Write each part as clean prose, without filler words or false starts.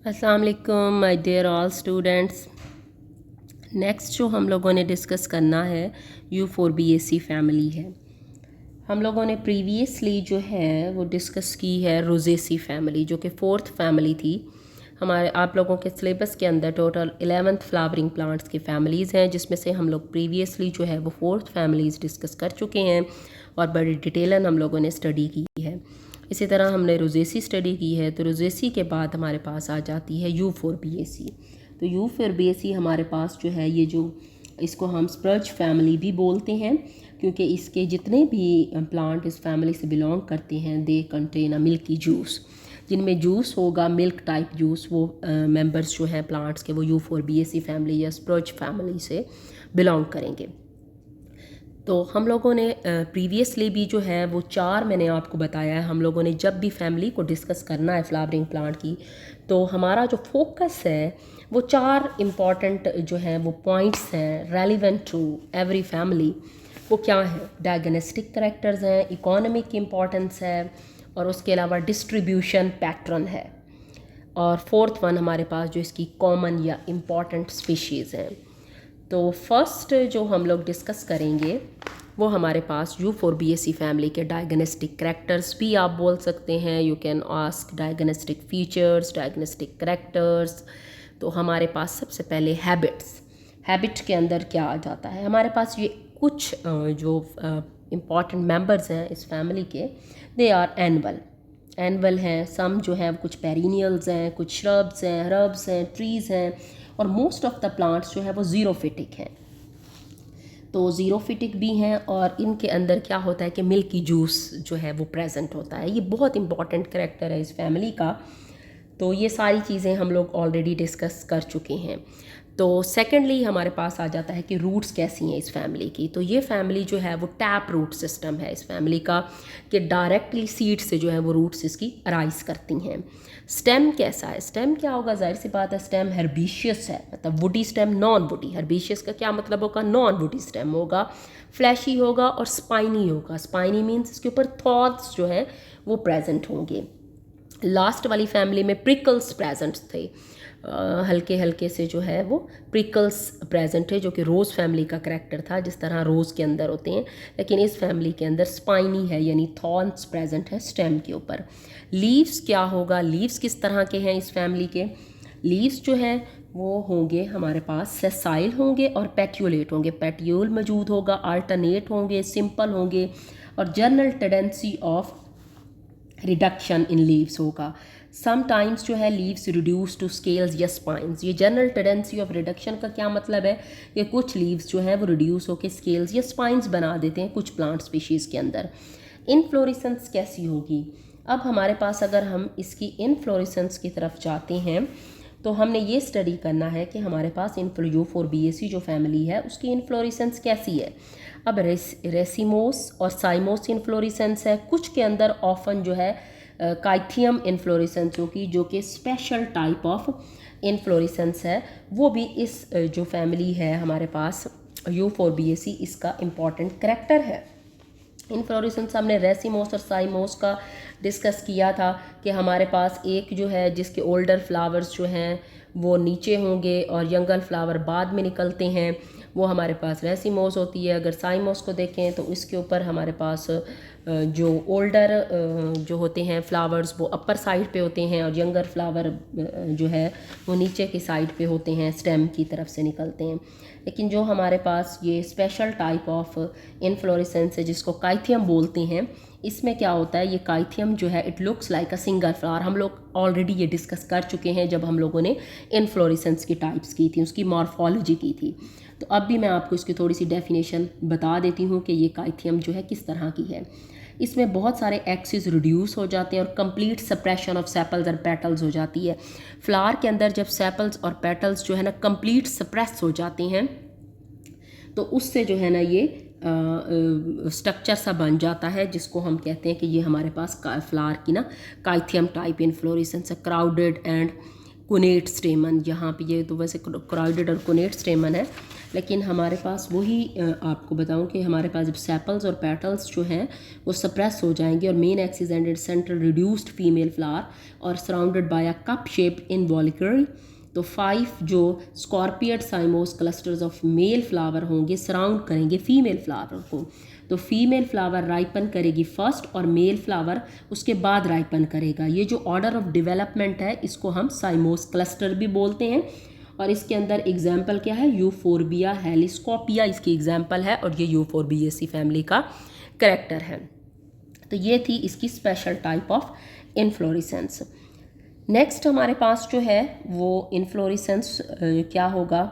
अस्सलाम वालेकुम my dear all students. Next जो हम लोगों ने डिस्कस करना है U4BAC फैमिली है। हम लोगों ने प्रीवियसली जो है वो डिस्कस की है रोजेसी फैमिली, जो कि फोर्थ फैमिली थी। हमारे आप लोगों के सिलेबस के अंदर टोटल 11th फ्लावरिंग प्लांट्स की फैमिलीज़ हैं, जिसमें से हम लोग प्रीवियसली जो है वो फोर्थ फैमिलीज़ डिस्कस कर चुके हैं और बड़ी डिटेलन हम लोगों ने स्टडी की है। इसी तरह हमने रोजेसी स्टडी की है। तो रोजेसी के बाद हमारे पास आ जाती है U4BAC। तो U4BAC हमारे पास जो है ये जो इसको हम स्पर्ज फैमिली भी बोलते हैं, क्योंकि इसके जितने भी प्लांट इस फैमिली से बिलोंग करते हैं they contain a milky juice. जिनमें जूस होगा मिल्क टाइप जूस, वो मेंबर्स जो हैं प्लांट्स के वो U4BAC फैमिली या स्पर्ज फैमिली से बिलोंग करेंगे। तो हम लोगों ने प्रीवियसली भी जो है वो 4 मैंने आपको बताया है। हम लोगों ने जब भी फैमिली को डिस्कस करना है फ्लावरिंग प्लांट की, तो हमारा जो फोकस है वो 4 इम्पॉर्टेंट जो है वो पॉइंट्स हैं रेलिवेंट टू एवरी फैमिली। वो क्या है? डायग्नोस्टिक करैक्टर्स हैं, इकोनॉमिक इम्पॉर्टेंस है, और उसके अलावा डिस्ट्रीब्यूशन पैटर्न है, और फोर्थ वन हमारे पास जो इसकी कॉमन या इम्पॉर्टेंट स्पीशीज़ हैं। तो फर्स्ट जो हम लोग डिस्कस करेंगे वो हमारे पास U4BAC फैमिली के डायग्नोस्टिक करैक्टर्स भी आप बोल सकते हैं। You can ask diagnostic features, diagnostic characters. तो हमारे पास सबसे पहले हैबिट के अंदर क्या आ जाता है? हमारे पास ये कुछ जो इम्पॉर्टेंट मेंबर्स हैं इस फैमिली के, दे आर एनवल हैं। सम जो है कुछ पेरिनियल्स हैं, कुछ श्रब्स हैं, हर्ब्स हैं, ट्रीज़ हैं, और मोस्ट ऑफ द प्लांट्स जो है वो ज़ीरोफिटिक हैं। तो ज़ीरोफिटिक भी हैं, और इनके अंदर क्या होता है कि मिल्की जूस जो है वो प्रेजेंट होता है। ये बहुत इंपॉर्टेंट करैक्टर है इस फैमिली का। तो ये सारी चीज़ें हम लोग ऑलरेडी डिस्कस कर चुके हैं। तो सेकेंडली हमारे पास आ जाता है कि रूट्स कैसी हैं इस फैमिली की। तो ये फैमिली जो है वो टैप रूट सिस्टम है इस फैमिली का, कि डायरेक्टली सीड से जो है वो रूट्स इसकी अराइज करती हैं। स्टेम कैसा है? स्टेम क्या होगा? जाहिर सी बात है, स्टेम हर्बीशियस है, मतलब वुडी स्टेम, नॉन वुडी। हर्बीशियस का क्या मतलब होगा? नॉन वुडी स्टेम होगा, फ्लैशी होगा और स्पाइनी होगा। स्पाइनी मीन्स इसके ऊपर थॉर्न्स जो है वो प्रेजेंट होंगे। लास्ट वाली फैमिली में प्रिकल्स प्रेजेंट थे, हल्के हल्के से जो है वो प्रिकल्स प्रेजेंट है, जो कि रोज़ फैमिली का करैक्टर था, जिस तरह रोज़ के अंदर होते हैं। लेकिन इस फैमिली के अंदर स्पाइनी है, यानी थॉर्न्स प्रेजेंट है स्टेम के ऊपर। लीव्स क्या होगा? लीव्स किस तरह के हैं इस फैमिली के? लीव्स जो है वो होंगे हमारे पास सेसाइल होंगे और पेट्यूलेट होंगे। पेट्यूल मौजूद होगा, अल्टरनेट होंगे, सिंपल होंगे, और general tendency of reduction in leaves होगा। समटाइम्स जो है लीव्स रिड्यूस टू स्केल्स या स्पाइंस। ये जनरल टेंडेंसी ऑफ रिडक्शन का क्या मतलब है कि कुछ लीव्स जो है वो रिड्यूस होकर स्केल्स या स्पाइंस बना देते हैं कुछ प्लांट स्पीशीज़ के अंदर। इनफ्लोरेसेंस कैसी होगी? अब हमारे पास अगर हम इसकी इनफ्लोरेसेंस की तरफ जाते हैं तो हमने ये स्टडी करना है कि हमारे पास U4BAC जो फैमिली है उसकी इनफ्लोरेसेंस कैसी है। अब रेसिमोस और साइमोस इनफ्लोरेसेंस है। कुछ के अंदर ऑफन जो है काइथियम इनफ्लोरेसेंस होगी, जो कि स्पेशल टाइप ऑफ इनफ्लोरेसेंस है। वो भी इस जो फैमिली है हमारे पास U4BAC, इसका इम्पॉर्टेंट करैक्टर है। इनफ्लोरेसेंस हमने रेसिमोस और साइमोस का डिस्कस किया था कि हमारे पास एक जो है जिसके ओल्डर फ्लावर्स जो हैं वो नीचे होंगे और यंगर फ्लावर बाद में निकलते हैं, वो हमारे पास रेसिमोस होती है। अगर साइमोस को देखें तो इसके ऊपर हमारे पास जो ओल्डर जो होते हैं फ्लावर्स वो अपर साइड पे होते हैं, और यंगर फ्लावर जो है वो नीचे की साइड पे होते हैं, स्टेम की तरफ से निकलते हैं। लेकिन जो हमारे पास ये स्पेशल टाइप ऑफ इनफ्लोरेसेंस है जिसको काइथियम बोलते हैं, इसमें क्या होता है, ये काइथियम जो है it looks like a single flower. हम लोग ऑलरेडी ये डिस्कस कर चुके हैं जब हम लोगों ने इनफ्लोरेसेंस की टाइप्स की थी, उसकी मॉर्फोलॉजी की थी। तो अब भी मैं आपको इसकी थोड़ी सी डेफिनेशन बता देती हूँ कि ये काइथियम जो है किस तरह की है। इसमें बहुत सारे एक्सिस रिड्यूस हो जाते हैं और कंप्लीट सप्रेशन ऑफ सेपल्स और पेटल्स हो जाती है। फ्लावर के अंदर जब सेपल्स और पेटल्स जो है ना कंप्लीट सप्रेस हो जाते हैं तो उससे जो है ना ये स्ट्रक्चर सा बन जाता है, जिसको हम कहते हैं कि ये हमारे पास फ्लावर की ना काइथियम टाइप इनफ्लोरेसेंस है। क्राउडेड एंड कोनेट स्टेमन, यहाँ पे ये तो वैसे क्राउडेड और कोनेट स्टेमन है, लेकिन हमारे पास वही आपको बताऊं कि हमारे पास जब सेपल्स और पेटल्स जो हैं वो सप्रेस हो जाएंगे और main axis and central reduced female flower और surrounded by a cup shaped involucre, तो 5 जो scorpioid cymose clusters of male flower होंगे सराउंड करेंगे फीमेल फ्लावर को। तो फीमेल फ्लावर राइपन करेगी फर्स्ट और मेल फ्लावर उसके बाद राइपन करेगा। ये जो ऑर्डर ऑफ डेवलपमेंट है इसको हम साइमोस क्लस्टर भी बोलते हैं। और इसके अंदर एग्जाम्पल क्या है, यूफोरबिया हेलिस्कोपिया इसकी एग्जाम्पल है और ये यूफोरबिएसी फैमिली का करेक्टर है। तो ये थी इसकी special type of inflorescence. Next हमारे पास जो है वो इन्फ्लोरेसेंस क्या होगा,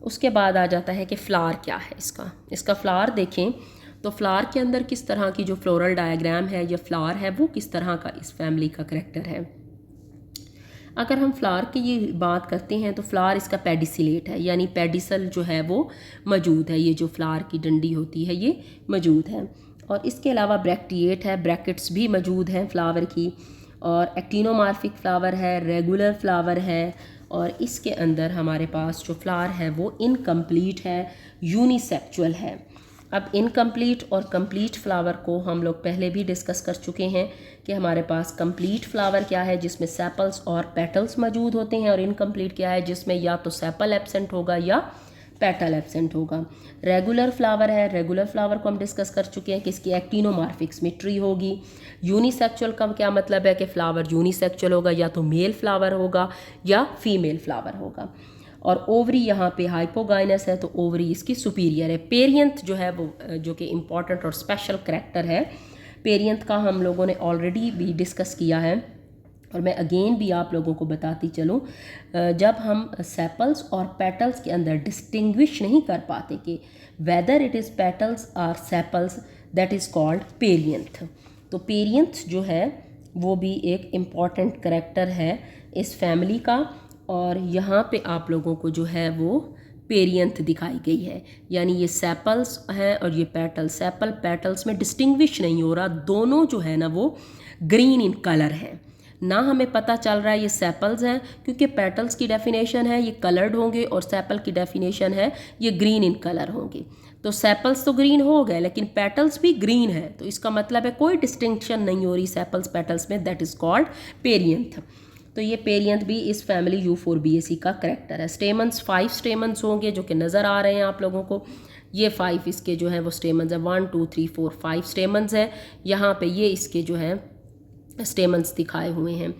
उसके बाद आ जाता है कि फ्लावर क्या है इसका फ्लावर देखें तो फ्लावर के अंदर किस तरह की जो फ्लोरल डायग्राम है या फ्लावर है वो किस तरह का इस फैमिली का करेक्टर है। अगर हम फ्लावर की ये बात करते हैं तो फ्लावर इसका पेडिसिलेट है, यानी पेडिसल जो है वो मौजूद है, ये जो फ्लावर की डंडी होती है ये मौजूद है। और इसके अलावा ब्रैक्टिएट है, ब्रैकेट्स भी मौजूद हैं फ्लावर की। और एक्टिनोमार्फिक फ्लावर है, रेगुलर फ्लावर है। और इसके अंदर हमारे पास जो फ्लावर है वो इनकम्प्लीट है, यूनिसेक्चुअल है। अब इनकम्प्लीट और कंप्लीट फ्लावर को हम लोग पहले भी डिस्कस कर चुके हैं कि हमारे पास कंप्लीट फ्लावर क्या है जिसमें सेपल्स और पेटल्स मौजूद होते हैं, और इनकम्प्लीट क्या है जिसमें या तो सेपल एब्सेंट होगा या पेटल एब्सेंट होगा। रेगुलर फ्लावर है, रेगुलर फ्लावर को हम डिस्कस कर चुके हैं कि इसकी एक्टिनोमार्फिक सिमेट्री होगी। यूनिसेक्चुअल का क्या मतलब है कि फ्लावर यूनिसेक्चुअल होगा, या तो मेल फ्लावर होगा या फीमेल फ्लावर होगा। और ओवरी यहाँ पे हाइपोगाइनस है तो ओवरी इसकी सुपीरियर है। पेरियंथ जो है वो जो कि इम्पॉर्टेंट और स्पेशल करैक्टर है, पेरियंथ का हम लोगों ने ऑलरेडी भी डिस्कस किया है और मैं अगेन भी आप लोगों को बताती चलूँ। जब हम सेपल्स और पेटल्स के अंदर डिस्टिंग्विश नहीं कर पाते कि वेदर इट इज़ पेटल्स और sepals, that is called perianth. तो पेरियंथ जो है वो भी एक इम्पॉर्टेंट करैक्टर है इस फैमिली का। और यहाँ पे आप लोगों को जो है वो पेरियंथ दिखाई गई है, यानी ये सेपल्स हैं और ये पेटल्स। सेपल पेटल्स में डिस्टिंग्विश नहीं हो रहा, दोनों जो है ना वो ग्रीन इन कलर हैं। ना हमें पता चल रहा है ये सेपल्स हैं क्योंकि पेटल्स की डेफिनेशन है ये कलर्ड होंगे और सेपल की डेफिनेशन है ये ग्रीन इन कलर होंगे। तो सेपल्स तो ग्रीन हो गए लेकिन पेटल्स भी ग्रीन है, तो इसका मतलब है कोई डिस्टिंक्शन नहीं हो रही सेपल्स पेटल्स में, दैट इज़ कॉल्ड पेरियंथ। तो ये पेरियंथ भी इस फैमिली यूफोरबिएसी का करेक्टर है। स्टेमन्स 5 स्टेमन्स होंगे जो कि नज़र आ रहे हैं आप लोगों को। ये 5 इसके जो है वो स्टेमन्स है, 1 2 3 4 5 स्टेमन्स है। यहाँ पे ये इसके जो है स्टेमन्स दिखाए हुए हैं।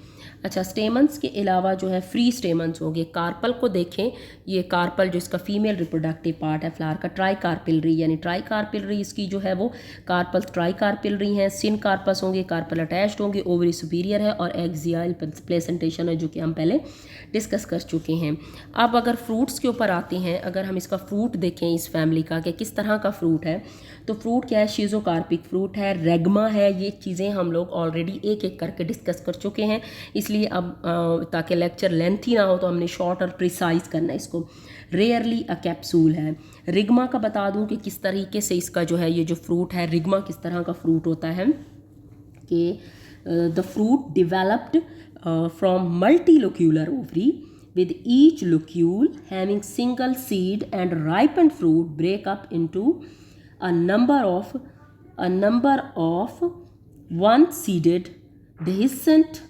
अच्छा, स्टेमन्स के अलावा जो है फ्री स्टेमन्स होंगे। कार्पल को देखें, ये कार्पल जो इसका फीमेल रिप्रोडक्टिव पार्ट है फ्लावर का, ट्राई कार्पिलरी यानी ट्राई कार्पिलरी इसकी जो है वो कार्पल ट्राई कार्पिलरी हैं। सिन कार्पस होंगे, कार्पल अटैच्ड होंगे, ओवरी सुपीरियर है और एक्सियल प्लेसेंटेशन है जो कि हम पहले डिस्कस कर चुके हैं। अब अगर फ्रूट्स के ऊपर आते हैं, अगर हम इसका फ्रूट देखें इस फैमिली का कि किस तरह का फ्रूट है, तो फ्रूट क्या है, शीज़ोकार्पिक फ्रूट है, रेगमा है। ये चीज़ें हम लोग ऑलरेडी एक एक करके डिस्कस कर चुके हैं, इसलिए अब ताकि लेक्चर लेंथी ना हो तो हमने शॉर्ट और प्रिसाइज करना है इसको। रेयरली अ कैप्सूल है। रिग्मा का बता दूं कि किस तरीके से इसका जो है ये जो फ्रूट है, रिग्मा किस तरह का फ्रूट होता है कि the fruit developed from multilocular ovary with each locule having single seed and ripened fruit break up into a number of one-seeded dehiscent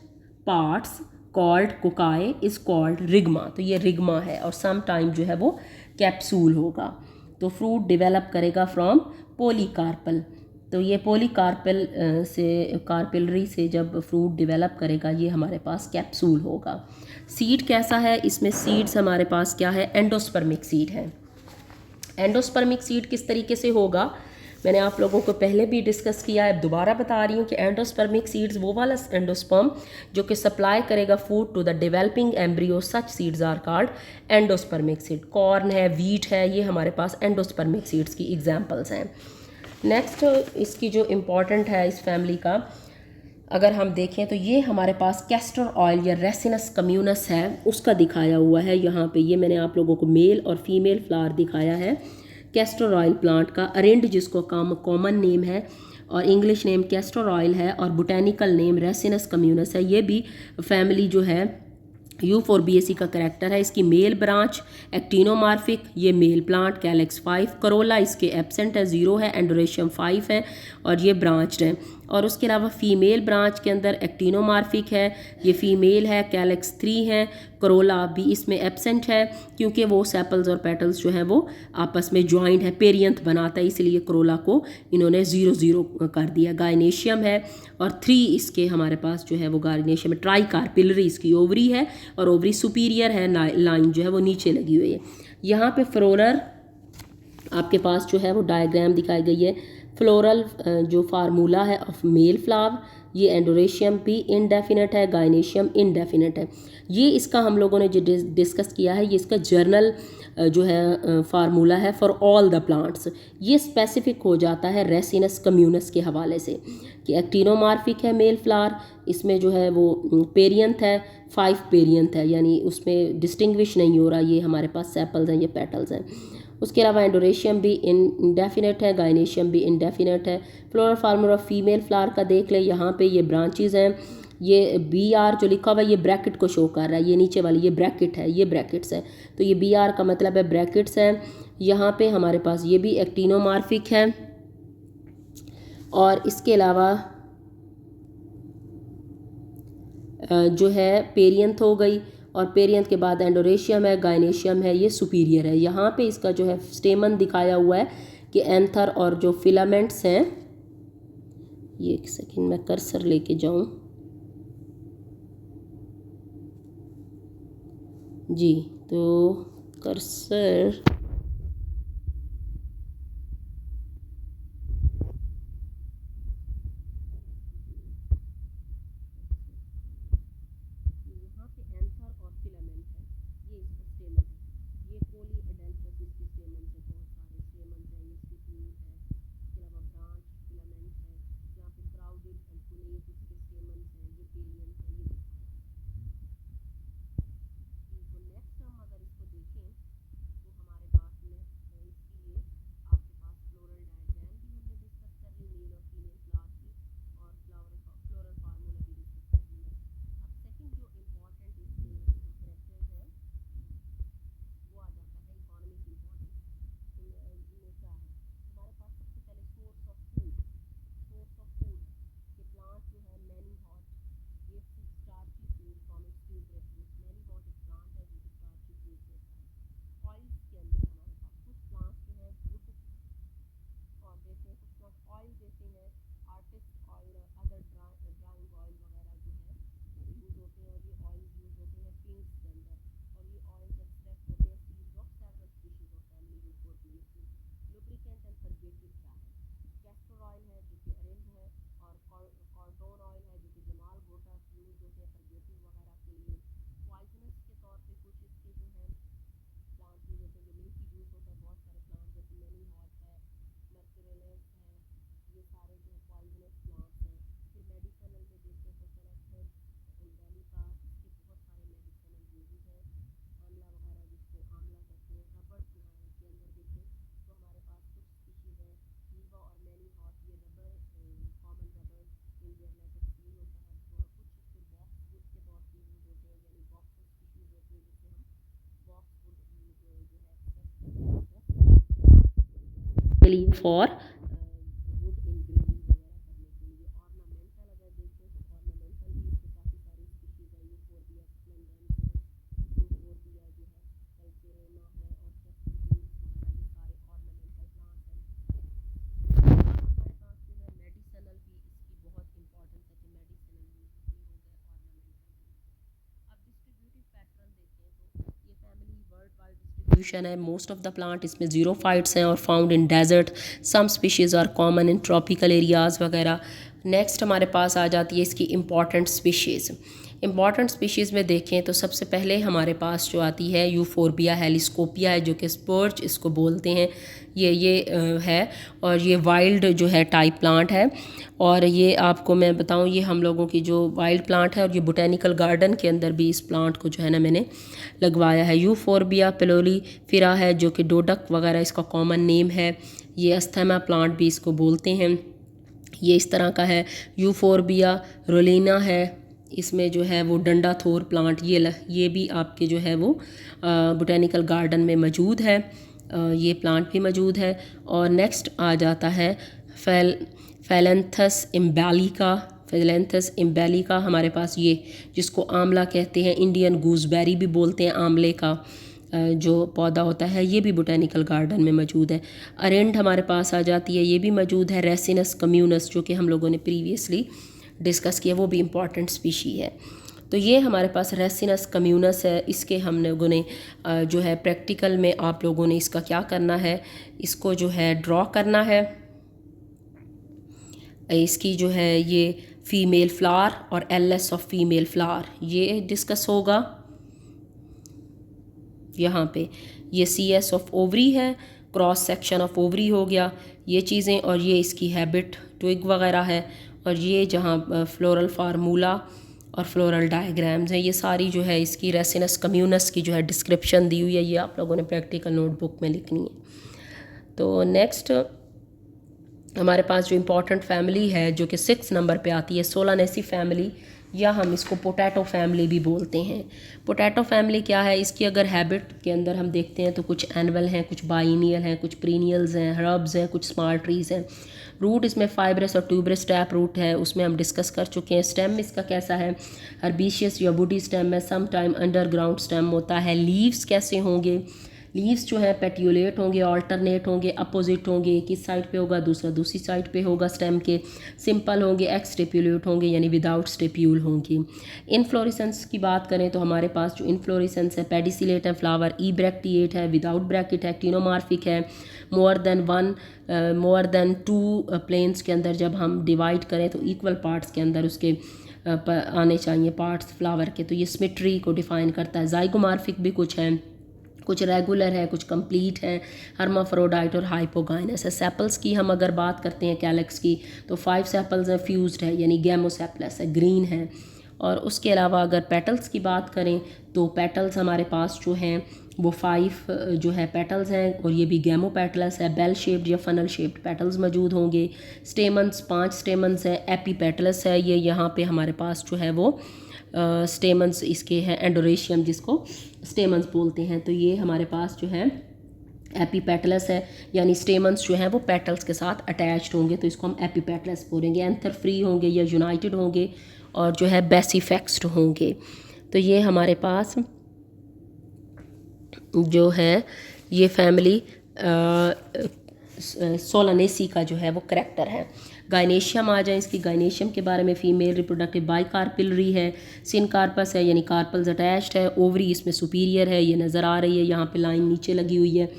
parts called कोकाए is called रिग्मा। तो ये रिग्मा है और सम टाइम जो है वो कैप्सूल होगा। तो फ्रूट डिवेलप करेगा फ्रॉम पोलीकार्पल। तो ये पोलीकार्पल से कार्पिलरी से जब फ्रूट डिवेलप करेगा ये हमारे पास कैप्सूल होगा। सीड कैसा है, इसमें सीड्स हमारे पास क्या है, एंडोस्पर्मिक सीड है। एंडोस्पर्मिक सीड किस तरीके से होगा मैंने आप लोगों को पहले भी डिस्कस किया है, दोबारा बता रही हूँ कि एंडोस्पर्मिक सीड्स वो वाला एंडोस्पर्म जो कि सप्लाई करेगा food to the developing embryo, such seeds are called endospermic seed. Corn है, वीट है, ये हमारे पास एंडोस्पर्मिक सीड्स की एग्जाम्पल्स हैं। नेक्स्ट इसकी जो इम्पॉर्टेंट है इस फैमिली का, अगर हम देखें तो ये हमारे पास कैस्टर ऑयल या रेसिनस कम्यूनस है उसका दिखाया हुआ है। यहाँ पे ये मैंने आप लोगों को मेल और फीमेल फ्लावर दिखाया है कैस्टर ऑयल प्लांट का। अरेंड जिसको कॉमन नेम है और इंग्लिश नेम कैस्टर ऑयल है और बोटेनिकल नेम रेसिनस कम्यूनस है। ये भी फैमिली जो है U4BAC का करेक्टर है, इसकी मेल ब्रांच एक्टिनोमार्फिक, ये मेल प्लांट कैलेक्स 5, करोला इसके एब्सेंट है, 0 है, एंडोरेशियम 5 है और ये ब्रांच्ड है। और उसके अलावा फीमेल ब्रांच के अंदर एक्टिनोमार्फिक है, ये फीमेल है, कैलेक्स 3 है, करोला भी इसमें एब्सेंट है क्योंकि वो सेपल्स और पेटल्स जो हैं वो आपस में ज्वाइंट है, पेरियंथ बनाता है, इसलिए करोला को इन्होंने 0 कर दिया। गायनेशियम है और 3 इसके हमारे पास जो है वो गायनेशियम है, ट्राइकार्पिलरी इसकी ओवरी है और ओवरी सुपीरियर है, लाइन जो है वो नीचे लगी हुई है। यहाँ पे फ्लोरल आपके पास जो है वो डायग्राम दिखाई गई है। फ्लोरल जो फार्मूला है ऑफ मेल फ्लावर, ये एंडोरेशियम भी इनडेफिनेट है, गायनेशियम इनडेफिनेट है। ये इसका हम लोगों ने जो डिस्कस किया है, ये इसका जर्नल जो है फार्मूला है फॉर ऑल द प्लांट्स। ये स्पेसिफिक हो जाता है रेसिनस कम्यूनस के हवाले से कि एक्टिनोमार्फिक है मेल फ्लावर, इसमें जो है वो पेरियंथ है, 5 पेरियंथ है, यानी उसमें डिस्टिंग्विश नहीं हो रहा ये हमारे पास सेपल्स हैं, ये पेटल्स हैं। उसके अलावा एंडोरेशियम भी इनडेफिनेट है, गायनेशियम भी इनडेफिनेट है। फ्लोरल फार्मूला फीमेल फ्लावर का देख ले, यहाँ पे ये ब्रांचेज हैं, ये BR जो लिखा हुआ है ये ब्रैकेट को शो कर रहा है, ये नीचे वाली ये ब्रैकेट है, ये ब्रैकेट्स है, तो ये BR का मतलब है ब्रैकेट्स हैं। यहाँ पे हमारे पास ये भी एक्टिनोमार्फिक है और इसके अलावा जो है पेरियंथ हो गई और पेरियंथ के बाद एंडोरेशियम है, गायनेशियम है, ये सुपीरियर है। यहाँ पे इसका जो है स्टेमन दिखाया हुआ है कि एंथर और जो फिलामेंट्स हैं, ये एक सेकंड मैं कर्सर लेके जाऊँ जी, तो कर्सर के लिए फॉर है। मोस्ट ऑफ द प्लांट इसमें ज़ीरोफाइट्स हैं और found in desert, some species are common in tropical areas वगैरह। नेक्स्ट हमारे पास आ जाती है इसकी इम्पॉर्टेंट स्पीशीज़। इम्पॉर्टेंट स्पीशीज़ में देखें तो सबसे पहले हमारे पास जो आती है यूफोरबिया हेलिस्कोपिया है, जो कि स्पर्च इसको बोलते हैं, ये है और ये वाइल्ड जो है टाइप प्लांट है। और ये आपको मैं बताऊं, ये हम लोगों की जो वाइल्ड प्लांट है और ये बोटेनिकल गार्डन के अंदर भी इस प्लांट को जो है ना मैंने लगवाया है। यूफोरबिया पेलोलीफेरा है, जो कि डोडक वगैरह इसका कॉमन नेम है। ये अस्थमा प्लांट भी इसको बोलते हैं, ये इस तरह का है। यूफोरबिया रोलिना है, इसमें जो है वो डंडा थोर प्लांट, ये भी आपके जो है वो बोटेनिकल गार्डन में मौजूद है, ये प्लांट भी मौजूद है। और नेक्स्ट आ जाता है फेलेंथस इम्बेलिका। फेलेंथस इम्बेलिका हमारे पास ये, जिसको आंवला कहते हैं, इंडियन गूसबेरी भी बोलते हैं, आंवले का जो पौधा होता है, ये भी बोटेनिकल गार्डन में मौजूद है। अरेंड हमारे पास आ जाती है, ये भी मौजूद है। रेसिनस कम्यूनस जो कि हम लोगों ने प्रीवियसली डिस्कस किया, वो भी इम्पॉर्टेंट स्पीशी है। तो ये हमारे पास रेसिनस कम्यूनस है। इसके हम लोगों ने जो है प्रैक्टिकल में आप लोगों ने इसका क्या करना है, इसको जो है ड्रॉ करना है। इसकी जो है ये फ़ीमेल फ्लावर और एलएस ऑफ फीमेल फ्लावर ये डिस्कस होगा यहाँ पे। ये CS ऑफ ओवरी है, क्रॉस सेक्शन ऑफ ओवरी हो गया, ये चीज़ें। और ये इसकी हैबिट, ट्विग वगैरह है। और ये जहाँ फ्लोरल फार्मूला और फ्लोरल डायग्राम्स हैं, ये सारी जो है इसकी रेसिनस कम्यूनस की जो है डिस्क्रिप्शन दी हुई है, ये आप लोगों ने प्रैक्टिकल नोटबुक में लिखनी है। तो नेक्स्ट हमारे पास जो इम्पॉर्टेंट फैमिली है जो कि 6 नंबर पे आती है, सोलानेसी फैमिली, या हम इसको पोटैटो फैमिली भी बोलते हैं। पोटैटो फैमिली क्या है, इसकी अगर हैबिट के अंदर हम देखते हैं तो कुछ एनुअल हैं, कुछ बाइनियल हैं, कुछ पीरियल्स हैं, हर्ब्स हैं, कुछ स्मॉल ट्रीज़ हैं। रूट इसमें फाइब्रस और ट्यूबरस टैप रूट है, उसमें हम डिस्कस कर चुके हैं। स्टेम इसका कैसा है, हर्बेशियस या वुडी स्टेम है, सम टाइम अंडरग्राउंड स्टेम होता है। लीव्स कैसे होंगे, लीव्स जो है पेट्यूलेट होंगे, ऑल्टरनेट होंगे, अपोजिट होंगे, एक इस साइड पे होगा, दूसरा दूसरी साइड पे होगा स्टेम के। सिंपल होंगे, एक्सटेप्यूलेट होंगे यानी विदाउट स्टेप्यूल होंगे। इनफ्लोरेसेंस की बात करें तो हमारे पास जो इनफ्लोरेसेंस है, पेडिसिलेट है, फ्लावर ई ब्रैक्टिएट है, विदाउट ब्रैकेट है, क्टिनोमार्फिक है। मोर देन 2 प्लेन्स के अंदर जब हम डिवाइड करें तो इक्वल पार्ट्स के अंदर उसके आने चाहिए पार्ट्स फ्लावर के, तो ये सिमेट्री को डिफाइन करता है। जाइगोमार्फिक भी कुछ है, कुछ रेगुलर है, कुछ कंप्लीट है। हर्माफ्रोडाइट और हाइपोगाइनस है। सेपल्स की हम अगर बात करते हैं कैलेक्स की, तो 5 सेपल्स हैं, फ्यूज्ड है यानी गैमोसेपलस है, ग्रीन है। और उसके अलावा अगर पेटल्स की बात करें तो पेटल्स हमारे पास जो हैं वो 5 जो है पेटल्स हैं, और ये भी गैमो पेटलस है। बेल शेप्ड या फनल शेप्ड पेटल्स मौजूद होंगे। स्टेमन्स 5 स्टेमन्स हैं। एपी पेटलस है, ये यहाँ पे हमारे पास जो है वो स्टेमन्स इसके हैं, एंडोरेशियम जिसको स्टेमन्स बोलते हैं। तो ये हमारे पास जो है एपीपेटलस है, यानी स्टेमन्स जो हैं वो पेटल्स के साथ अटैच्ड होंगे, तो इसको हम एपीपेटलस बोलेंगे। एंथर फ्री होंगे या यूनाइटेड होंगे, और जो है बेसिफेक्स्ड होंगे। तो ये हमारे पास जो है ये फैमिली सोलानेसी का जो है वो करैक्टर है। गाइनेशियम आ जाए, इसकी गाइनेशियम के बारे में, फीमेल रिप्रोडक्टिव बाइकार्पिलरी है, सिनकार्पस है यानी कार्पल्स अटैच्ड है, ओवरी इसमें सुपीरियर है, ये नज़र आ रही है यहाँ पे लाइन नीचे लगी हुई है,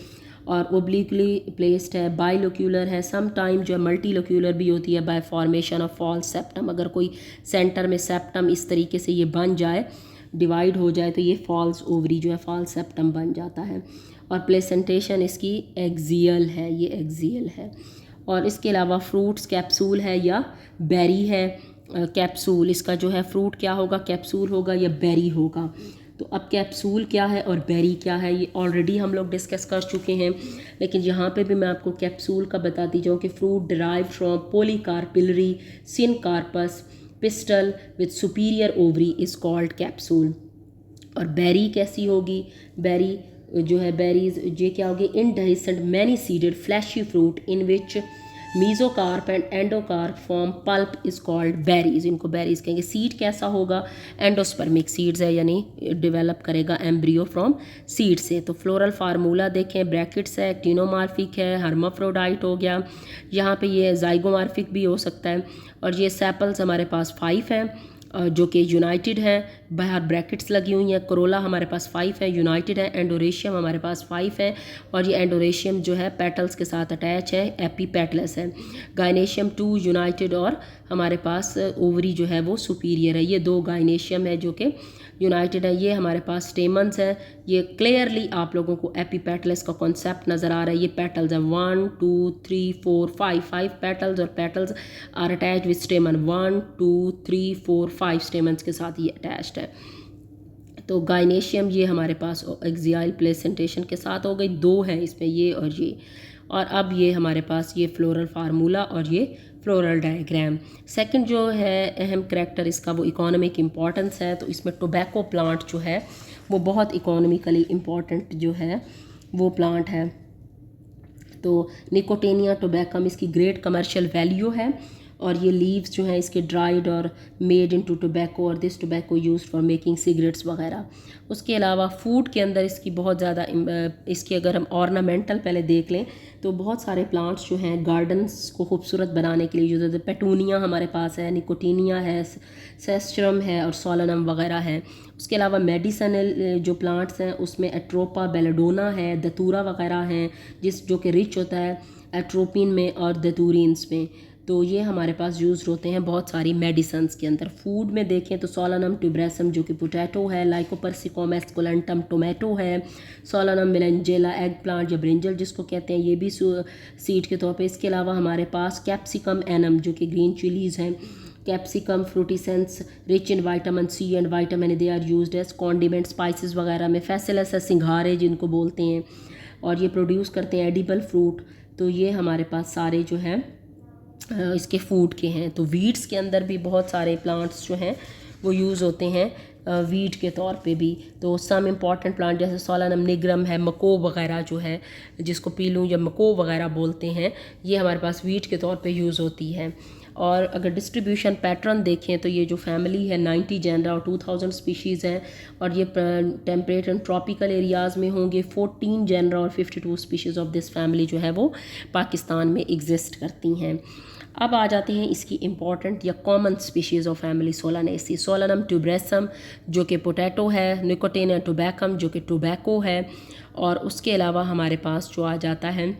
और ओब्लिकली प्लेस्ड है, बाइलोक्यूलर है, सम टाइम जो है मल्टीलोक्यूलर भी होती है by formation of false septum. अगर कोई सेंटर में सेप्टम इस तरीके से ये बन जाए, डिवाइड हो जाए, तो ये फॉल्स ओवरी जो है फॉल्स सेप्टम बन जाता है। और प्लेसेंटेशन इसकी एक्सियल है, ये एक्सियल है। और इसके अलावा फ्रूट्स कैप्सूल है या बेरी है। कैप्सूल इसका जो है फ्रूट क्या होगा, कैप्सूल होगा या बेरी होगा। तो अब कैप्सूल क्या है और बेरी क्या है, ये ऑलरेडी हम लोग डिस्कस कर चुके हैं, लेकिन यहाँ पे भी मैं आपको कैप्सूल का बताती जाऊँ कि fruit derive from polycarpellary syncarpous pistil with superior ovary is called capsule. और बेरी कैसी होगी, बेरी जो है बेरीज ये क्या होगी, indehiscent many seeded fleshy fruit in which mesocarp and endocarp form pulp is called berries. इनको बेरीज कहेंगे। सीड कैसा होगा, एंडोस्पर्मिक सीड्स है यानी डेवलप करेगा एम्ब्रियो फ्रॉम सीड से। तो फ्लोरल फार्मूला देखें, ब्रैकेट्स है, एक्टिनोमार्फिक है, हर्माफ्रोडाइट हो गया, यहाँ पे ये जाइगोमार्फिक भी हो सकता है। और ये सेपल्स हमारे पास 5 हैं जो कि यूनाइटेड है, बाहर ब्रैकेट्स लगी हुई हैं। कोरोला हमारे पास 5 है, यूनाइटेड है। एंडोरेशियम हमारे पास 5 है, और ये एंडोरेशियम जो है पेटल्स के साथ अटैच है, एपीपेटलस है। गाइनेशियम 2 यूनाइटेड, और हमारे पास ओवरी जो है वो सुपीरियर है। ये 2 गाइनेशियम है जो कि यूनाइटेड है। ये हमारे पास स्टेमन्स है। ये क्लियरली आप लोगों को एपीपेटलस का कॉन्सेप्ट नज़र आ रहा है। ये पेटल्स है 1 2 3 4 5 पेटल्स, और petals are attach with stamen 1 2 3 4 5 stamens के साथ ये अटैच्ड है। तो गाइनेशियम ये हमारे पास एक्सियल प्लेसेंटेशन के साथ हो गई, 2 है इसमें, ये और ये। और अब ये हमारे पास ये फ्लोरल फार्मूला और ये फ्लोरल डायग्राम। सेकंड जो है अहम करैक्टर इसका वो इकोनॉमिक इम्पोर्टेंस है। तो इसमें टोबैको प्लांट जो है वो बहुत इकोनॉमिकली इम्पोर्टेंट जो है वो प्लांट है। तो निकोटेनिया टोबैकम इसकी ग्रेट कमर्शियल वैल्यू है और ये लीव्स जो हैं इसके ड्राइड और मेड इनटू टोबैको और this tobacco used for making cigarettes वगैरह। उसके अलावा फूड के अंदर इसकी बहुत ज़्यादा इसकी अगर हम ऑर्नामेंटल पहले देख लें तो बहुत सारे प्लांट्स जो हैं गार्डन्स को खूबसूरत बनाने के लिए यूज़ होते हैं। पेटूनिया हमारे पास है, निकोटीनिया है, सेस्ट्रम है और सोलनम वगैरह है। उसके अलावा मेडिसिनल जो प्लांट्स हैं उसमें एट्रोपा बेलेडोना है, दतूरा वगैरह हैं जो कि रिच होता है एट्रोपिन में और दतूरिन्स में। तो ये हमारे पास यूज़ होते हैं बहुत सारी मेडिसन्स के अंदर। फूड में देखें तो सोलनम ट्यूब्रेसम जो कि पोटैटो है, लाइकोपर्सिकॉम एस्कुलेंटम टोमेटो है, सोलनम मेलेंजेला एग प्लांट या ब्रिंजल जिसको कहते हैं ये भी सीड के तौर पे। इसके अलावा हमारे पास कैप्सिकम एनम जो कि ग्रीन चिलीज़ हैं, Capsicum frutescens rich in vitamin C and vitamin they are used as condiment spices वगैरह में। फैसिलस है सिंघारे जिनको बोलते हैं और ये प्रोड्यूस करते हैं एडिबल फ्रूट। तो ये हमारे पास सारे जो हैं इसके फूड के हैं। तो वीड्स के अंदर भी बहुत सारे प्लांट्स जो हैं वो यूज़ होते हैं वीड के तौर पे भी। तो सम इम्पॉर्टेंट प्लांट जैसे सोलनम निग्रम है, मको वगैरह जो है जिसको पीलू या मको वगैरह बोलते हैं, ये हमारे पास वीड के तौर पे यूज़ होती है। और अगर डिस्ट्रीब्यूशन पैटर्न देखें तो ये जो फैमिली है 90 जेनरा और 2000 स्पीशीज़ हैं और ये टेम्परेट एंड ट्रॉपिकल एरियाज़ में होंगे। 14 जेनरा और 52 स्पीशीज़ ऑफ दिस फैमिली जो है वो पाकिस्तान में एग्जिस्ट करती हैं। अब आ जाते हैं इसकी इम्पॉर्टेंट या common species of family Solanaceae. Solanum tuberosum जो कि पोटैटो है, निकोटेनिया टोबैकम जो कि टोबैको है और उसके अलावा हमारे पास जो आ जाता है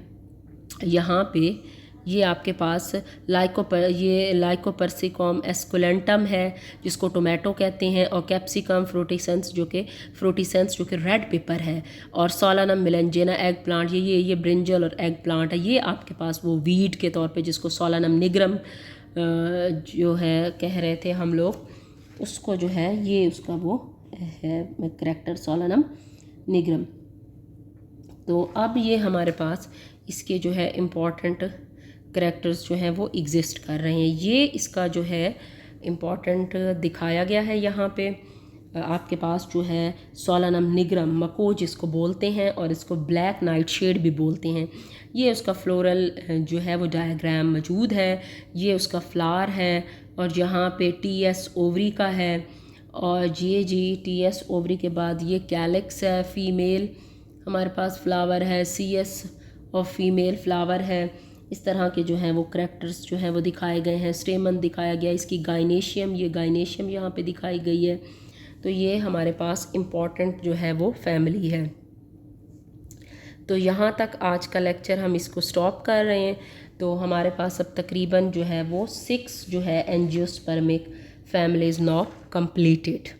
यहाँ पे ये आपके पास लाइकोपर्सिकॉम एस्कुलेंटम है जिसको टोमेटो कहते हैं और कैप्सिकम फ्रूटिसेंस जो कि रेड पेपर है और सोलनम मेलेंजेना एग प्लांट ये ब्रिंजल और एग प्लांट है। ये आपके पास वो वीड के तौर पे जिसको सोलनम निग्रम जो है कह रहे थे हम लोग, उसको जो है ये उसका वो है करैक्टर सोलनम निग्रम। तो अब ये हमारे पास इसके जो है इम्पॉर्टेंट करैक्टर्स जो हैं वो एग्जिस्ट कर रहे हैं। ये इसका जो है इम्पॉर्टेंट दिखाया गया है यहाँ पे। आपके पास जो है सोलनम निग्रम मको जिसको बोलते हैं और इसको ब्लैक नाइट शेड भी बोलते हैं। ये उसका फ्लोरल जो है वो डायग्राम मौजूद है। ये उसका फ्लावर है और यहाँ पे TS ओवरी का है और TS ओवरी के बाद ये कैलिक्स है, फीमेल हमारे पास फ्लावर है, CS और फीमेल फ्लावर है। इस तरह के जो हैं वो करैक्टर्स जो हैं वो दिखाए गए हैं। स्टेमन दिखाया गया, इसकी गाइनेशियम यहाँ पे दिखाई गई है। तो ये हमारे पास इम्पॉर्टेंट जो है वो फैमिली है। तो यहाँ तक आज का लेक्चर हम इसको स्टॉप कर रहे हैं। तो हमारे पास अब तकरीबन जो है वो 6 जो है एंजियोस्पर्मिक फैमिलीज़ नाउ कंप्लीटेड।